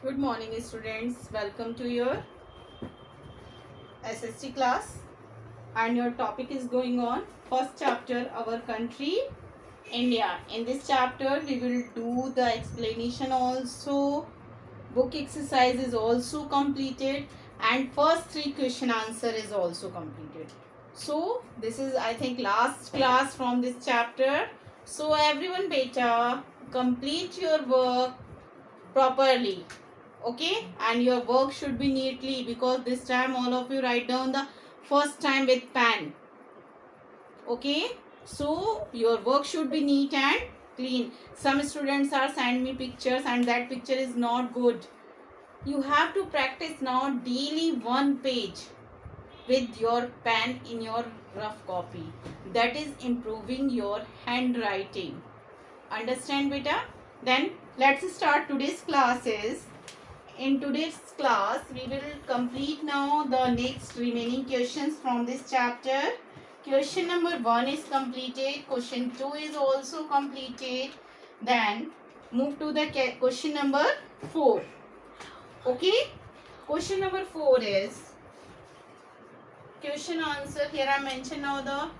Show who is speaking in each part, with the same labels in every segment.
Speaker 1: Good morning, students. Welcome to your SST class. And your topic is going on first chapter, our country, India. In this chapter, we will do the explanation also. Book exercise is also completed, and first three question answer is also completed. So this is, I think, last class from this chapter. So everyone, beta, complete your work properly, okay, and your work should be neatly, because this time all of you write down the first time with pen, okay. So your work should be neat and clean. Some students are send me pictures and that picture is not good. You have to practice now daily one page with your pen in your rough copy. That is improving your handwriting. Understand, beta? Then let's start today's classes. In today's class, we will complete now the next remaining questions from this chapter. Question number 1 is completed. Question 2 is also completed. Then move to the question number 4. Okay. Question number 4 is question answer. Here I mention now the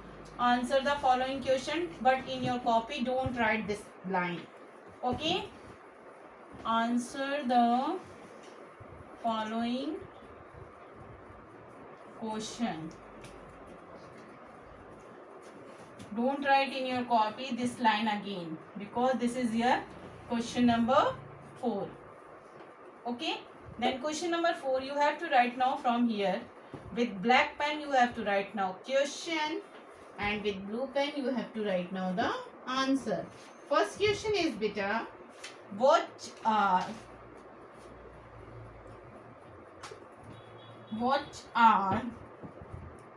Speaker 1: answer the following question, but in your copy don't write this line. Okay. Answer the following question. Don't write in your copy this line again, because this is your question number 4. Okay. Then question number 4 you have to write now from here. With black pen you have to write now question, and with blue pen you have to write now the answer. First question is, beta, what are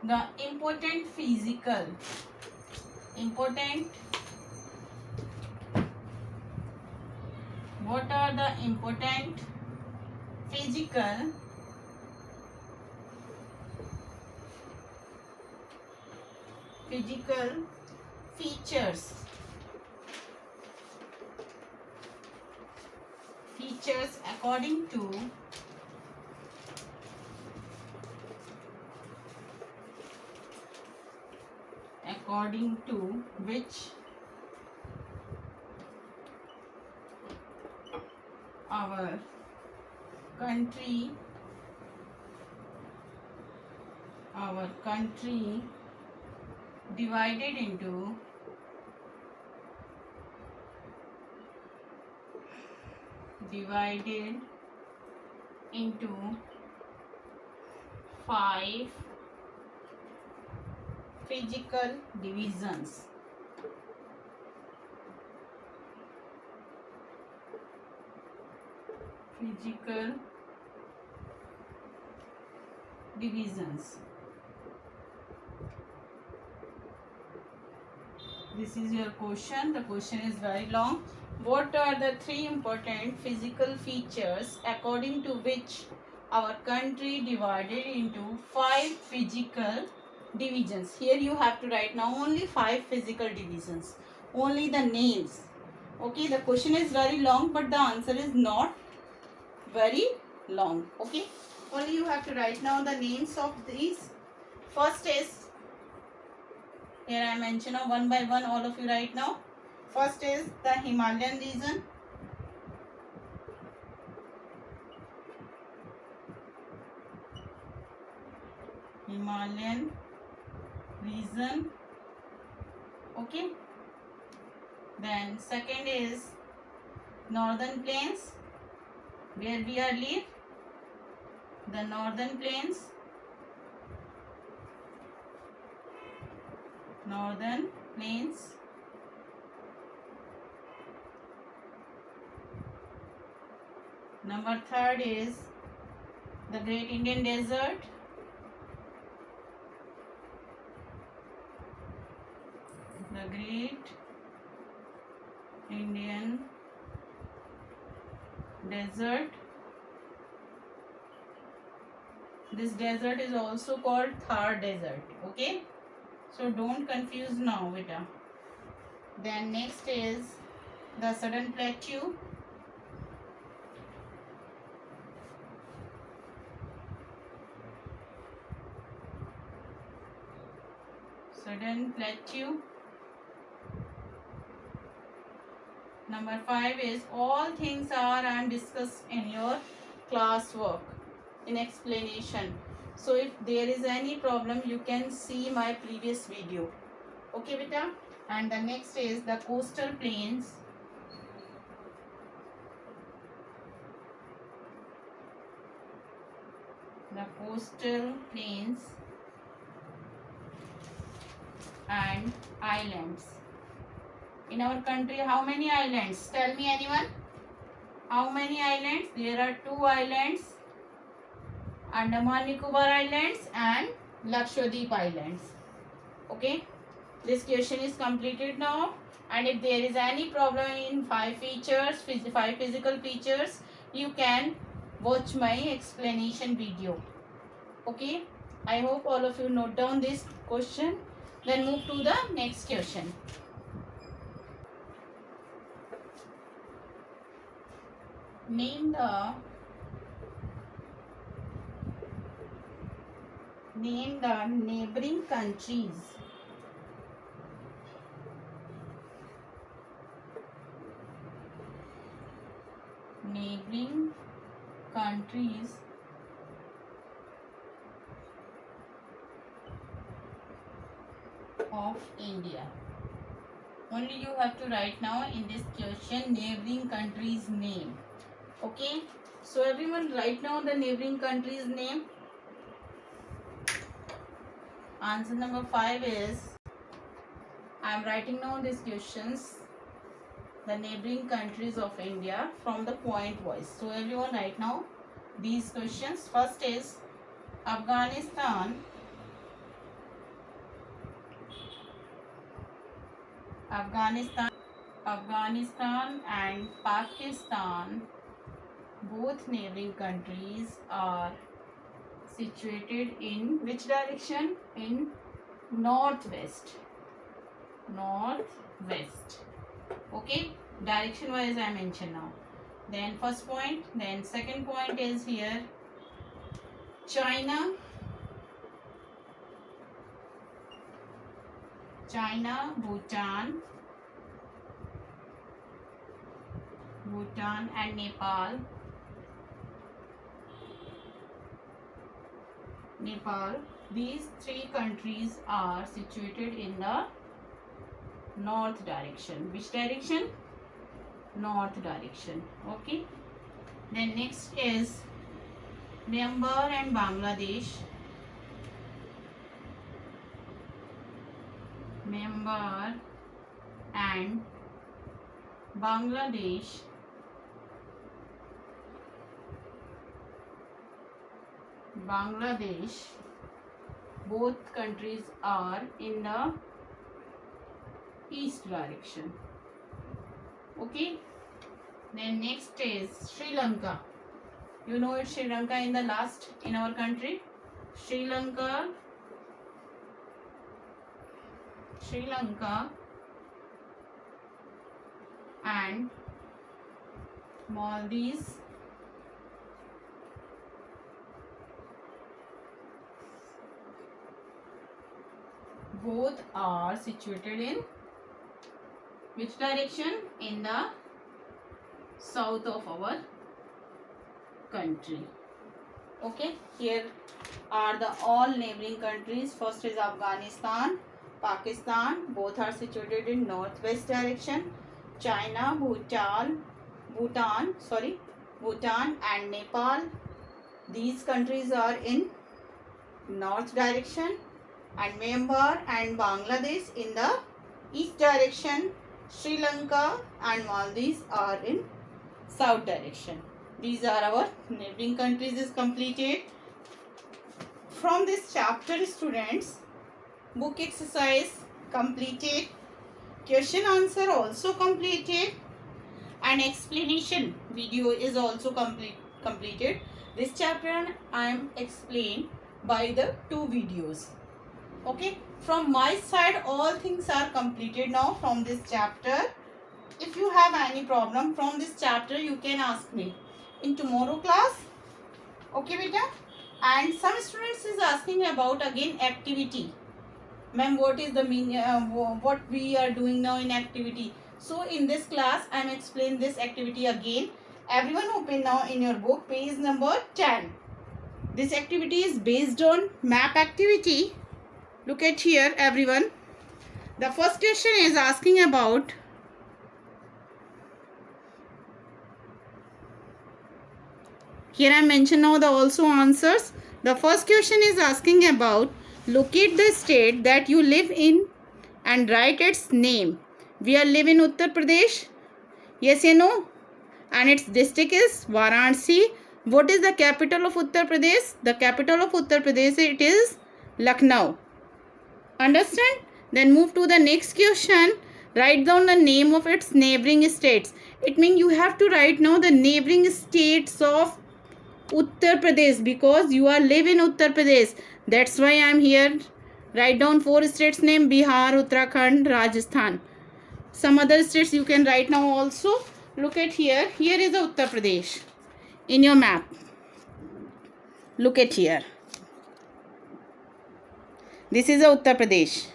Speaker 1: the important what are the important physical features according to which our country divided into five physical divisions. This is your question. The question is very long. What are the 3 important physical features according to which our country divided into 5 physical divisions? Here you have to write now only 5 physical divisions. Only the names. Okay, the question is very long, but the answer is not very long. Okay, only you have to write now the names of these. First is, here I mention one by one, all of you write now. First is the Himalayan region. Okay. Then second is Northern Plains, where we are live. The Northern Plains. Number third is the Great Indian Desert. The Great Indian Desert. This desert is also called Thar Desert. Okay. So don't confuse now, beta. Then next is the Southern Plateau. sudden plateau. Number 5 is all things are and discussed in your classwork in explanation. So if there is any problem, you can see my previous video. Okay, beta. And the next is the coastal plains. The coastal plains and islands. In our country, how many islands? Tell me, anyone? How many islands? There are 2 islands. Andaman Nicobar Islands and Lakshadweep Islands. Okay. This question is completed now. And if there is any problem in 5 physical features, you can watch my explanation video. Okay. I hope all of you note down this question. Then move to the next question. Name the neighboring countries. Neighboring countries of India. Only you have to write now in this question neighboring countries name. Okay, so everyone write now the neighboring countries name. Answer number 5 is, I am writing down these questions, the neighboring countries of India from the point wise. So everyone write now these questions. First is Afghanistan, and Pakistan, both neighboring countries, are situated in which direction? In northwest. Okay, direction wise I mention now. Then first point. Then second point is here China, Bhutan and Nepal. These 3 countries are situated in the north direction. Which direction? North direction. Okay. Then next is Myanmar and Bangladesh. Bangladesh, both countries are in the east direction. Okay. Then next is Sri Lanka. You know it, Sri Lanka in the last in our country. Sri Lanka and Maldives, both are situated in which direction? In the south of our country. Okay, here are the all neighboring countries. First is Afghanistan, Pakistan, both are situated in northwest direction. China, Bhutan and Nepal, these countries are in north direction. And Myanmar and Bangladesh in the east direction. Sri Lanka and Maldives are in south direction. These are our neighboring countries is completed. From this chapter, students, book exercise completed, question answer also completed, and explanation video is also completed. This chapter I am explained by the 2 videos. Okay, from my side all things are completed now from this chapter. If you have any problem from this chapter, you can ask me in tomorrow class. Okay, beta. And some students is asking about again activity. ma'am, what is the meaning, what we are doing now in activity. So in this class I am explain this activity again. Everyone open now in your book page number 10. This activity is based on map activity. Look at here everyone. The first question is asking about here I mention now the also answers. The first question is asking about locate the state that you live in and write its name. We are live in Uttar Pradesh. Yes or no? And its district is Varanasi. What is the capital of Uttar Pradesh? The capital of Uttar Pradesh, it is Lucknow. Understand? Then move to the next question. Write down the name of its neighboring states. It means you have to write now the neighboring states of Uttar Pradesh because you are live in Uttar Pradesh. That's why I am here. Write down 4 states name: Bihar, Uttarakhand, Rajasthan. Some other states you can write now also. Look at here. Here is the Uttar Pradesh in your map. Look at here. This is the Uttar Pradesh.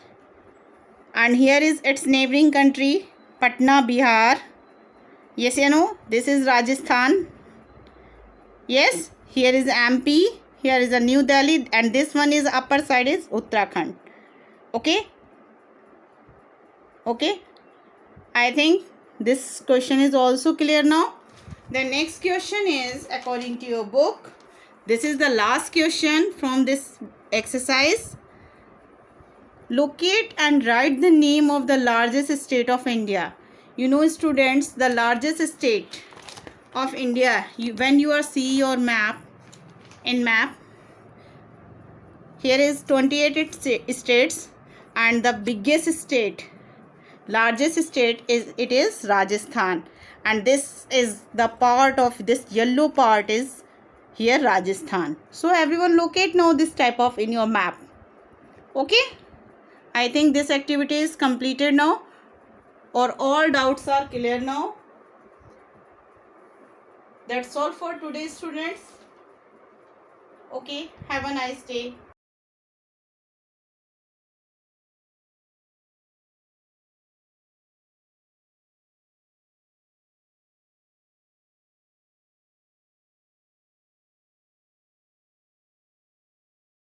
Speaker 1: And here is its neighboring country, Patna, Bihar. Yes or no? This is Rajasthan. Yes, here is MP, here is a New Delhi, and this one is upper side is Uttarakhand. Okay? Okay? I think this question is also clear now. The next question is according to your book. This is the last question from this exercise. Locate and write the name of the largest state of India. You know students, the largest state of India, when you are see your map, in map, here is 28 states and the biggest state, largest state is Rajasthan, and this is the part of this yellow part is here Rajasthan. So everyone locate now this type of in your map. Okay, I think this activity is completed now, or all doubts are clear now. That's all for today students. Okay, have a nice day.